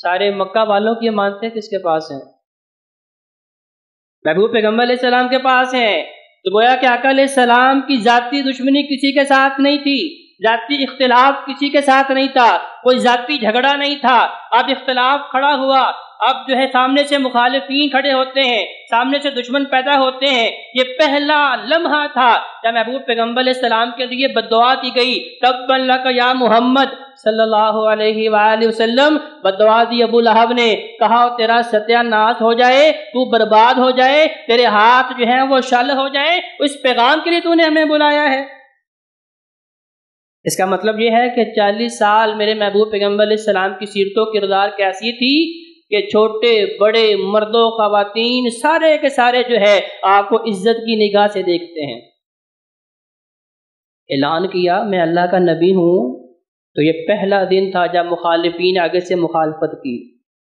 سارے مکہ والوں کی مانتے کس کے پاس ہیں؟ محبوب پیغمبر علیہ السلام کے پاس ہیں۔ تو گویا کہ آقا علیہ السلام کی ذاتی دشمنی کسی کے ساتھ نہیں تھی، ذاتی اختلاف کسی کے ساتھ نہیں تھا، کوئی ذاتی جھگڑا نہیں تھا۔ اب اختلاف کھڑا ہوا، اب جو ہے سامنے سے مخالفین کھڑے ہوتے ہیں، سامنے سے دشمن پیدا ہوتے ہیں۔ یہ پہلا لمحہ تھا جب محبوب پیغمبر علیہ السلام کے لیے بد دعا کی گئی، تبا لک یا محمد صلی اللہ علیہ وآلہ وسلم۔ بد دعا دی ابو لہب نے، کہا تیرا ستیہ ناش ہو جائے، تو برباد ہو جائے، تیرے ہاتھ جو ہیں وہ شل ہو جائے، اس پیغام کے لیے تو نے ہمیں بلایا ہے۔ اس کا مطلب یہ ہے کہ 40 سال میرے محبوب پیغمبر علیہ السلام کی سیرت و کردار کیسی تھی کہ چھوٹے بڑے مرد و خواتین سارے کے سارے جو ہے آپ کو عزت کی نگاہ سے دیکھتے ہیں۔ اعلان کیا میں اللہ کا نبی ہوں، تو یہ پہلا دن تھا جب مخالفین آگے سے مخالفت کی،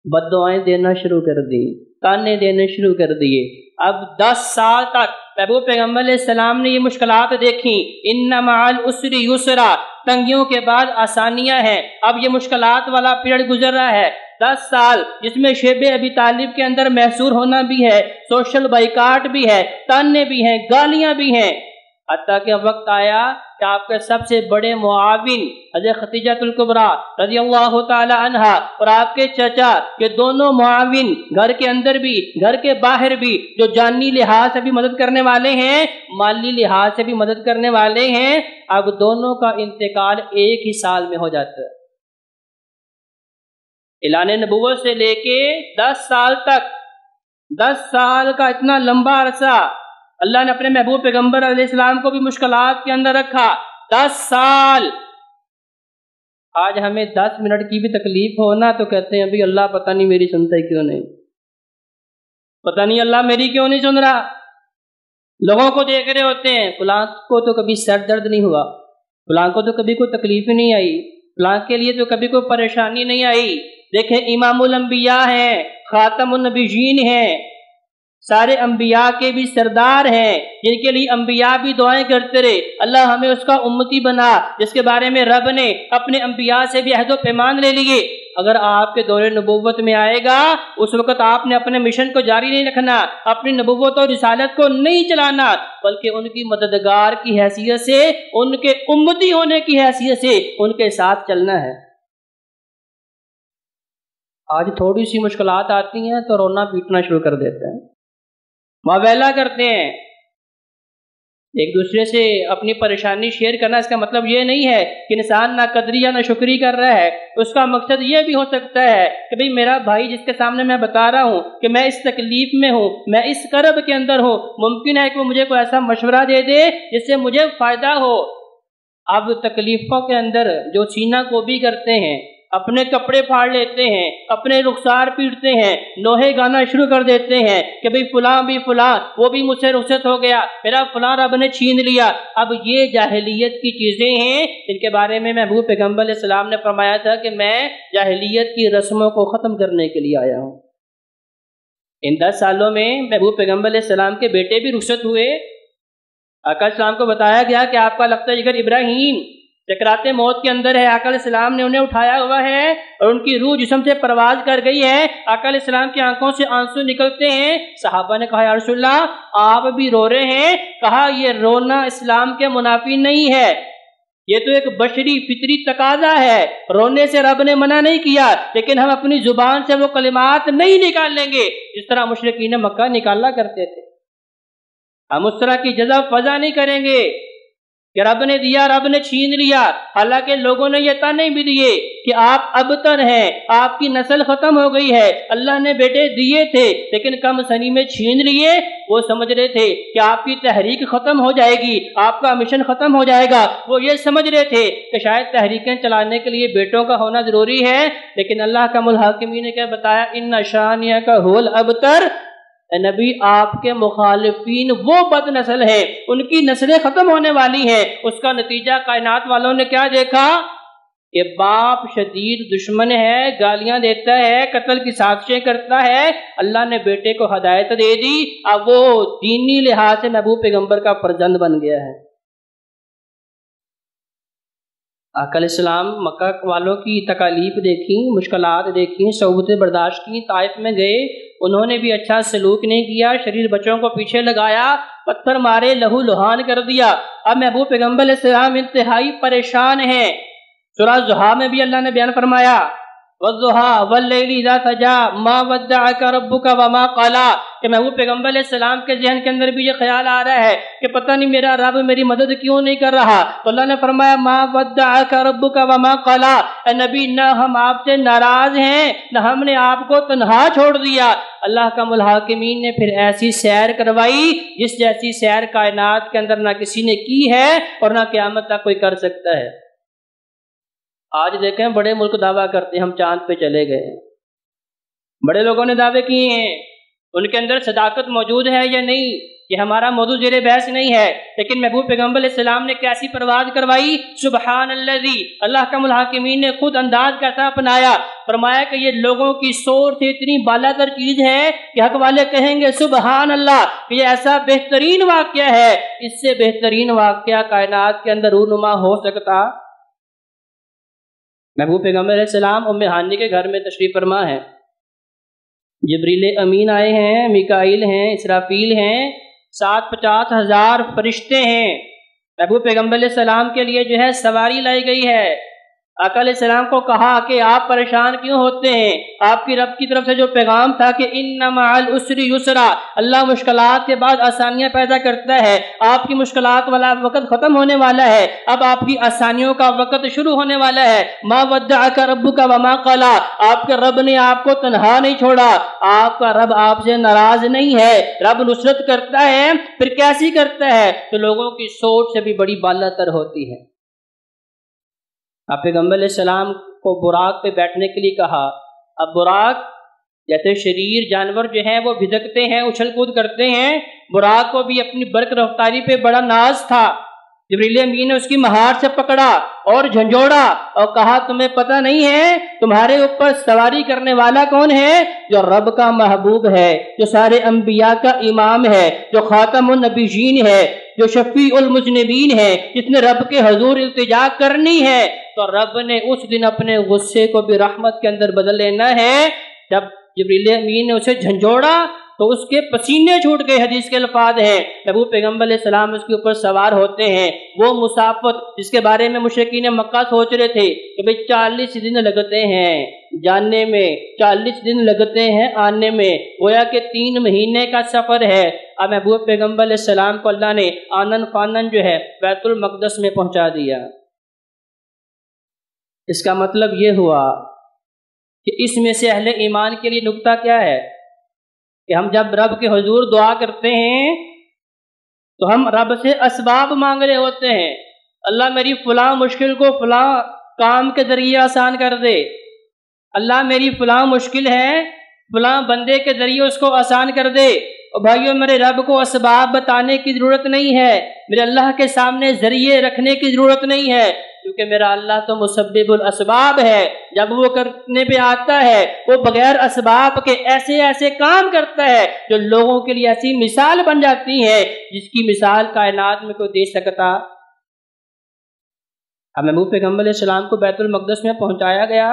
بد دعائیں دینا شروع کر دی، تانے دینے شروع کر دیے۔ اب 10 سال تک محبوب پیغمبر علیہ السلام نے یہ مشکلات دیکھیں، ان مع العسر یسرا، تنگیوں کے بعد آسانیاں ہیں۔ اب یہ مشکلات والا پیریڈ گزر رہا ہے، 10 سال، جس میں شیب ابی طالب کے اندر محصور ہونا بھی ہے، سوشل بائیکاٹ بھی ہے، تانے بھی ہیں، گالیاں بھی ہیں، حتیٰ کہ وقت آیا کہ آپ کے سب سے بڑے معاون حضرت خدیجہ الکبریٰ رضی اللہ تعالی عنہا اور آپ کے چچا، یہ دونوں معاون گھر کے اندر بھی گھر کے باہر بھی، جو جانی لحاظ سے بھی مدد کرنے والے ہیں، مالی لحاظ سے بھی مدد کرنے والے ہیں، اب دونوں کا انتقال ایک ہی سال میں ہو جاتا ہے۔ اعلان نبوت سے لے کے 10 سال تک، 10 سال کا اتنا لمبا عرصہ اللہ نے اپنے محبوب پیغمبر علیہ السلام کو بھی مشکلات کے اندر رکھا۔ 10 سال۔ آج ہمیں 10 منٹ کی بھی تکلیف ہونا تو کہتے ہیں ابھی اللہ پتہ نہیں میری سنتا ہے کیوں نہیں، پتہ نہیں اللہ میری کیوں نہیں سن رہا۔ لوگوں کو دیکھ رہے ہوتے ہیں، فلاں کو تو کبھی سر درد نہیں ہوا، فلاں کو تو کبھی کوئی تکلیف نہیں آئی، فلاں کے لیے تو کبھی کوئی پریشانی نہیں آئی۔ دیکھیں امام الانبیاء ہیں، خاتم النبیین ہیں، سارے انبیاء کے بھی سردار ہیں، جن کے لیے انبیاء بھی دعائیں کرتے رہے، اللہ ہمیں اس کا امتی بنا، جس کے بارے میں رب نے اپنے انبیاء سے بھی عہد و پیمان لے لیے۔ اگر آپ کے دور نبوت میں آئے گا، اس وقت آپ نے اپنے مشن کو جاری نہیں رکھنا، اپنی نبوت اور رسالت کو نہیں چلانا، بلکہ ان کی مددگار کی حیثیت سے، ان کے امتی ہونے کی حیثیت سے ان کے ساتھ چلنا ہے۔ آج تھوڑی سی مشکلات آتی ہیں تو رونا پیٹنا شروع کر دیتے ہیں، ماویلا کرتے ہیں، ایک دوسرے سے اپنی پریشانی شیئر کرنا۔ اس کا مطلب یہ نہیں ہے کہ انسان نہ قدری یا نہ شکری کر رہا ہے، اس کا مقصد یہ بھی ہو سکتا ہے کہ بھئی میرا بھائی جس کے سامنے میں بتا رہا ہوں کہ میں اس تکلیف میں ہوں، میں اس کرب کے اندر ہوں، ممکن ہے کہ وہ مجھے کوئی ایسا مشورہ دے دے جس سے مجھے فائدہ ہو۔ اب تکلیفوں کے اندر جو سینہ کو بھی کرتے ہیں، اپنے کپڑے پھاڑ لیتے ہیں، اپنے رخسار پیٹتے ہیں، نوحے گانا شروع کر دیتے ہیں کہ بھئی فلاں بھی فلاں، وہ بھی مجھ سے رخصت ہو گیا، میرا فلاں رب نے چھین لیا۔ اب یہ جاہلیت کی چیزیں ہیں جن کے بارے میں محبوب پیغمبر علیہ السلام نے فرمایا تھا کہ میں جاہلیت کی رسموں کو ختم کرنے کے لیے آیا ہوں۔ ان 10 سالوں میں محبوب پیغمبر علیہ السلام کے بیٹے بھی رخصت ہوئے۔ آقا علیہ السلام کو بتایا گیا کہ آپ کا لقطۂ جگر ابراہیم سکرات موت کے اندر ہے، آقا علیہ السلام نے انہیں اٹھایا ہوا ہے اور ان کی روح جسم سے پرواز کر گئی ہے۔ آقا علیہ السلام کی آنکھوں سے آنسو نکلتے ہیں۔ صحابہ نے کہا یا رسول اللہ آپ بھی رو رہے ہیں؟ کہا یہ رونا اسلام کے منافی نہیں ہے، یہ تو ایک بشری فطری تقاضا ہے، رونے سے رب نے منع نہیں کیا، لیکن ہم اپنی زبان سے وہ کلمات نہیں نکال لیں گے جس طرح مشرکین مکہ نکالا کرتے تھے۔ ہم اس طرح کی جزا فضا نہیں کریں گے کہ رب نے دیا رب نے چھین لیا۔ حالانکہ لوگوں نے یہ تانے بھی دیے کہ آپ ابتر ہیں، آپ کی نسل ختم ہو گئی ہے، اللہ نے بیٹے دیے تھے لیکن کم سنی میں چھین لیے۔ وہ سمجھ رہے تھے کہ آپ کی تحریک ختم ہو جائے گی، آپ کا مشن ختم ہو جائے گا، وہ یہ سمجھ رہے تھے کہ شاید تحریکیں چلانے کے لیے بیٹوں کا ہونا ضروری ہے، لیکن اللہ کا الحاکمین نے کیا بتایا، ان شانئک ھو الابتر، اے نبی آپ کے مخالفین وہ بد نسل ہیں، ان کی نسلیں ختم ہونے والی ہیں۔ اس کا نتیجہ کائنات والوں نے کیا دیکھا کہ باپ شدید دشمن ہے، گالیاں دیتا ہے، قتل کی سازشیں کرتا ہے، اللہ نے بیٹے کو ہدایت دے دی، اب وہ دینی لحاظ سے محبوب پیغمبر کا فرزند بن گیا ہے۔ آقا علیہ السلام مکہ والوں کی تکالیف دیکھیں، مشکلات دیکھیں، صعوبتیں برداشت کی، طائف میں گئے، انہوں نے بھی اچھا سلوک نہیں کیا، شریر بچوں کو پیچھے لگایا، پتھر مارے، لہو لہان کر دیا۔ اب محبوب پیغمبر علیہ السلام انتہائی پریشان ہیں۔ سورہ ضحیٰ میں بھی اللہ نے بیان فرمایا وَالضُّحَىٰ وَاللَّيْلِ إِذَا سَجَىٰ مَا وَدَّعَكَ رَبُّكَ وَمَا قَلَىٰ کہ محبوب پیغمبر علیہ السلام کے ذہن کے اندر بھی یہ خیال آ رہا ہے کہ پتہ نہیں میرا رب میری مدد کیوں نہیں کر رہا، تو اللہ نے فرمایا مَا وَدَّعَكَ رَبُّكَ وَمَا قَلَىٰ اے نبی نہ ہم آپ سے ناراض ہیں نہ ہم نے آپ کو تنہا چھوڑ دیا۔ اللہ کا الحاکمین نے پھر ایسی سیر کروائی جس جیسی سیر کائنات کے اندر نہ کسی نے کی ہے اور نہ قیامت تک کوئی کر سکتا ہے۔ آج دیکھیں بڑے ملک دعویٰ کرتے ہیں ہم چاند پہ چلے گئے، بڑے لوگوں نے دعوے کیے ہیں، ان کے اندر صداقت موجود ہے یا نہیں یہ ہمارا موضوع زیر بحث نہیں ہے، لیکن محبوب پیغمبر علیہ السلام نے کیسی پرواز کروائی، سبحان الذی، اللہ کا الحاکمین نے خود انداز کیسا اپنایا، فرمایا کہ یہ لوگوں کی سوچ سے اتنی بالا تر چیز ہے کہ حق والے کہیں گے سبحان اللہ، کہ یہ ایسا بہترین واقعہ ہے، اس سے بہترین واقعہ کائنات کے اندر رونما ہو سکتا۔ محبوب پیغمبر علیہ السلام ام ہانی کے گھر میں تشریف فرما ہے، جبریل امین آئے ہیں، میکائیل ہیں، اسرافیل ہیں، 50,000 فرشتے ہیں۔ محبوب پیغمبر علیہ السلام کے لیے جو ہے سواری لائی گئی ہے۔ آقا علیہ السلام کو کہا کہ آپ پریشان کیوں ہوتے ہیں، آپ کی رب کی طرف سے جو پیغام تھا کہ ان مع العسر یسرا، اللہ مشکلات کے بعد آسانیاں پیدا کرتا ہے، آپ کی مشکلات والا وقت ختم ہونے والا ہے، اب آپ کی آسانیوں کا وقت شروع ہونے والا ہے۔ ما ودعک ربک وما قلی، آپ کے رب نے آپ کو تنہا نہیں چھوڑا، آپ کا رب آپ سے ناراض نہیں ہے، رب نصرت کرتا ہے، پھر کیسی کرتا ہے تو لوگوں کی سوچ سے بھی بڑی بالا تر ہوتی ہے۔ آپ پیغمبر علیہ السلام کو براق پہ بیٹھنے کے لیے کہا، اب براق جیسے شریر جانور جو ہیں وہ بھدکتے ہیں، اچھل کود کرتے ہیں، براق کو بھی اپنی برق رفتاری پہ بڑا ناز تھا۔ جبریل امین نے اس کی مہار سے پکڑا اور جھنجھوڑا اور کہا تمہیں پتہ نہیں ہے تمہارے اوپر سواری کرنے والا کون ہے؟ جو رب کا محبوب ہے، جو سارے انبیاء کا امام ہے، جو خاتم النبیین ہے، جو شفیع المذنبین ہے، جس نے رب کے حضور التجا کرنی ہے، تو رب نے اس دن اپنے غصے کو بھی رحمت کے اندر بدل لینا ہے۔ جب جبریل امین نے اسے جھنجھوڑا تو اس کے پسینے چھوٹ گئے، حدیث کے الفاظ ہیں۔ محبوب پیغمبر علیہ السلام اس کے اوپر سوار ہوتے ہیں، وہ مسافت جس کے بارے میں مشرکین مکہ سوچ رہے تھے کہ بھئی 40 دن لگتے ہیں جاننے میں، 40 دن لگتے ہیں آنے میں، گویا کہ 3 مہینے کا سفر ہے۔ اب محبوب پیغمبر علیہ السلام کو اللہ نے آنن فانن جو ہے بیت المقدس میں پہنچا دیا۔ اس کا مطلب یہ ہوا کہ اس میں سے اہل ایمان کے لیے نکتہ کیا ہے کہ ہم جب رب کے حضور دعا کرتے ہیں تو ہم رب سے اسباب مانگ رہے ہوتے ہیں، اللہ میری فلاں مشکل کو فلاں کام کے ذریعے آسان کر دے، اللہ میری فلاں مشکل ہے فلاں بندے کے ذریعے اس کو آسان کر دے۔ اور بھائیو میرے رب کو اسباب بتانے کی ضرورت نہیں ہے، میرے اللہ کے سامنے ذریعے رکھنے کی ضرورت نہیں ہے، کیونکہ میرا اللہ تو مسبب الاسباب ہے، جب وہ کرنے پہ آتا ہے وہ بغیر اسباب کے ایسے ایسے کام کرتا ہے جو لوگوں کے لیے ایسی مثال بن جاتی ہے جس کی مثال کائنات میں کوئی دے سکتا۔ اب محبوب پیغمبر علیہ السلام کو بیت المقدس میں پہنچایا گیا،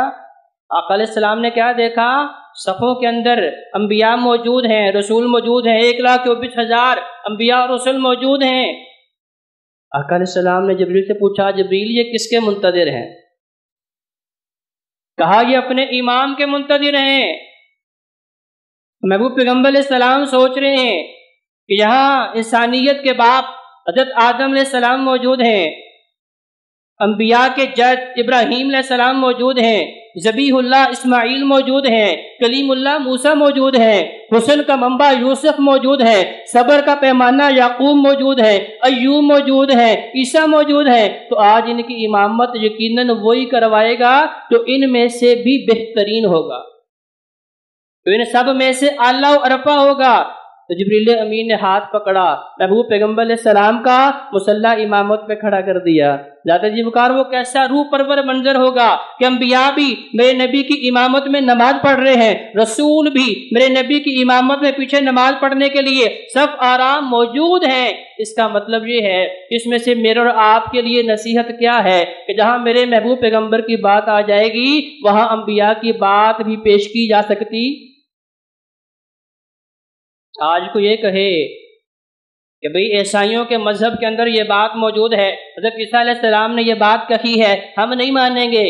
آقا علیہ السلام نے کیا دیکھا؟ صفوں کے اندر انبیاء موجود ہیں، رسول موجود ہیں، 1,24,000 انبیاء اور رسول موجود ہیں۔ آقا علیہ السلام نے جبریل سے پوچھا جبریل یہ کس کے منتظر ہیں؟ کہا یہ اپنے امام کے منتظر ہیں۔ محبوب پیغمبر علیہ السلام سوچ رہے ہیں کہ یہاں انسانیت کے باپ حضرت آدم علیہ السلام موجود ہیں، انبیاء کے جد ابراہیم علیہ السلام موجود ہیں، ذبیح اللہ اسماعیل موجود ہیں، کلیم اللہ موسیٰ موجود ہیں، حسن کا منبع یوسف موجود ہے، صبر کا پیمانہ یعقوب موجود ہے، ایوب موجود ہے، عیسیٰ موجود ہے، تو آج ان کی امامت یقیناً وہی کروائے گا جو ان میں سے بھی بہترین ہوگا، تو ان سب میں سے اعلیٰ و ارفع ہوگا۔ تو جبریل امین نے ہاتھ پکڑا، محبوب پیغمبر علیہ السلام کا مصلی امامت پہ کھڑا کر دیا۔ زیادہ جی بکار وہ کیسا روح پرور منظر ہوگا کہ انبیاء بھی میرے نبی کی امامت میں نماز پڑھ رہے ہیں، رسول بھی میرے نبی کی امامت میں پیچھے نماز پڑھنے کے لیے صف آرام موجود ہیں۔ اس کا مطلب یہ ہے، اس میں سے میرے اور آپ کے لیے نصیحت کیا ہے کہ جہاں میرے محبوب پیغمبر کی بات آ جائے گی وہاں انبیاء کی بات بھی پیش کی جا سکتی۔ آج کو یہ کہے کہ بھئی عیسائیوں کے مذہب کے اندر یہ بات موجود ہے، حضرت عیسیٰ علیہ السلام نے یہ بات کہی ہے، ہم نہیں مانیں گے۔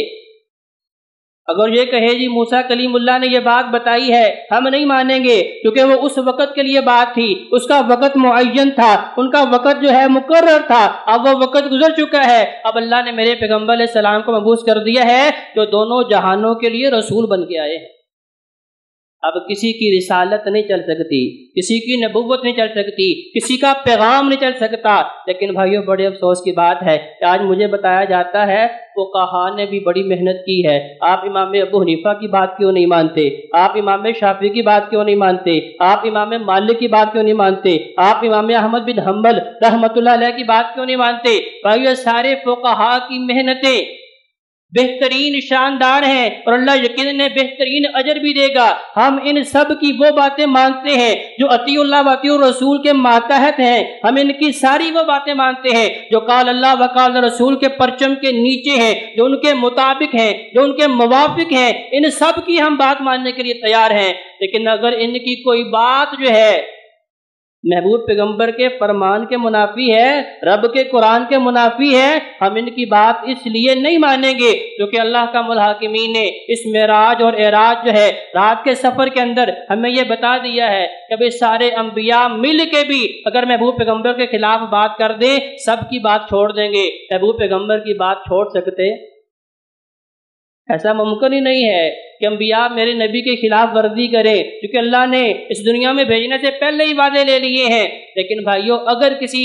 اگر یہ کہے جی موسیٰ کلیم اللہ نے یہ بات بتائی ہے، ہم نہیں مانیں گے، کیونکہ وہ اس وقت کے لیے بات تھی، اس کا وقت معین تھا، ان کا وقت جو ہے مقرر تھا، اب وہ وقت گزر چکا ہے، اب اللہ نے میرے پیغمبر علیہ السلام کو مبعوث کر دیا ہے جو دونوں جہانوں کے لیے رسول بن کے آئے ہیں۔ اب کسی کی رسالت نہیں چل سکتی، کسی کی نبوت نہیں چل سکتی، کسی کا پیغام نہیں چل سکتا۔ لیکن بھائیو بڑے افسوس کی بات ہے کہ آج مجھے بتایا جاتا ہے فقہاء نے بھی بڑی محنت کی ہے، آپ امام ابو حنیفہ کی بات کیوں نہیں مانتے؟ آپ امام شافعی کی بات کیوں نہیں مانتے؟ آپ امام مالک کی بات کیوں نہیں مانتے؟ آپ امام احمد بن حنبل رحمۃ اللہ علیہ کی بات کیوں نہیں مانتے؟ بھائیو سارے فقہاء کی محنتیں بہترین شاندار ہیں اور اللہ یقیناً بہترین اجر بھی دے گا۔ ہم ان سب کی وہ باتیں مانتے ہیں جو اطیع اللہ و اطیع الرسول کے ماتحت ہیں، ہم ان کی ساری وہ باتیں مانتے ہیں جو قال اللہ و قال رسول کے پرچم کے نیچے ہیں، جو ان کے مطابق ہیں، جو ان کے موافق ہیں، ان سب کی ہم بات ماننے کے لیے تیار ہیں۔ لیکن اگر ان کی کوئی بات جو ہے محبوب پیغمبر کے فرمان کے منافی ہے، رب کے قرآن کے منافی ہے، ہم ان کی بات اس لیے نہیں مانیں گے کیونکہ اللہ کا الحاکمین نے اس معراج اور اعراج جو ہے رات کے سفر کے اندر ہمیں یہ بتا دیا ہے کہ بھئی سارے انبیاء مل کے بھی اگر محبوب پیغمبر کے خلاف بات کر دیں سب کی بات چھوڑ دیں گے۔ محبوب پیغمبر کی بات چھوڑ سکتے؟ ایسا ممکن ہی نہیں ہے کہ انبیاء میرے نبی کے خلاف ورزی کریں، کیونکہ اللہ نے اس دنیا میں بھیجنے سے پہلے ہی وعدے لے لیے ہیں۔ لیکن بھائیو اگر کسی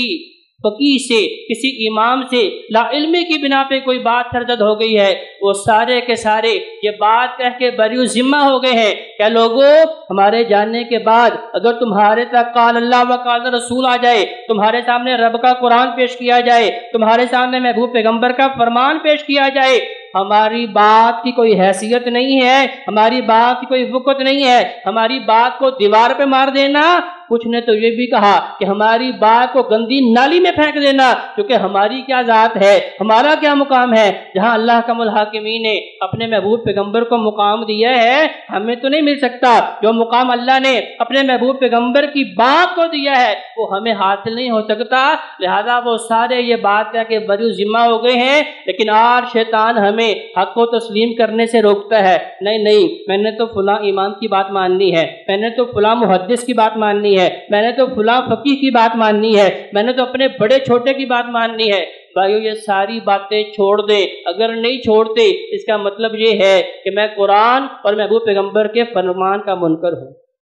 فقیہ سے، کسی امام سے لا علمی کی بنا پہ کوئی بات سرزد ہو گئی ہے، وہ سارے کے سارے یہ بات کہہ کے بری ذمہ ہو گئے ہیں کہ لوگوں ہمارے جاننے کے بعد اگر تمہارے تک قال اللہ و قال رسول آ جائے، تمہارے سامنے رب کا قرآن پیش کیا جائے، تمہارے سامنے محبوب پیغمبر کا فرمان پیش کیا جائے، ہماری بات کی کوئی حیثیت نہیں ہے، ہماری بات کی کوئی وقت نہیں ہے، ہماری بات کو دیوار پہ مار دینا، کچھ نے تو یہ بھی کہا کہ ہماری بات کو گندی نالی میں پھینک دینا، کیونکہ ہماری کیا ذات ہے، ہمارا کیا مقام ہے۔ جہاں اللہ کا الحاکمین نے اپنے محبوب پیغمبر کو مقام دیا ہے ہمیں تو نہیں مل سکتا، جو مقام اللہ نے اپنے محبوب پیغمبر کی بات کو دیا ہے وہ ہمیں حاصل نہیں ہو سکتا۔ لہذا وہ سارے یہ بات کہہ کے بری ذمہ ہو گئے ہیں، لیکن آج شیطان ہمیں حق کو تسلیم کرنے سے روکتا ہے۔ نہیں میں نے تو فلاں امام کی بات ماننی ہے، میں نے تو فلاں محدث کی بات ماننی ہے، میں نے تو فلاں فقیہ کی بات ماننی ہے، میں نے تو اپنے بڑے چھوٹے کی بات ماننی ہے۔ بھائیو یہ ساری باتیں چھوڑ دیں، اگر نہیں چھوڑتے اس کا مطلب یہ ہے کہ میں قرآن اور محبوب پیغمبر کے فرمان کا منکر ہوں۔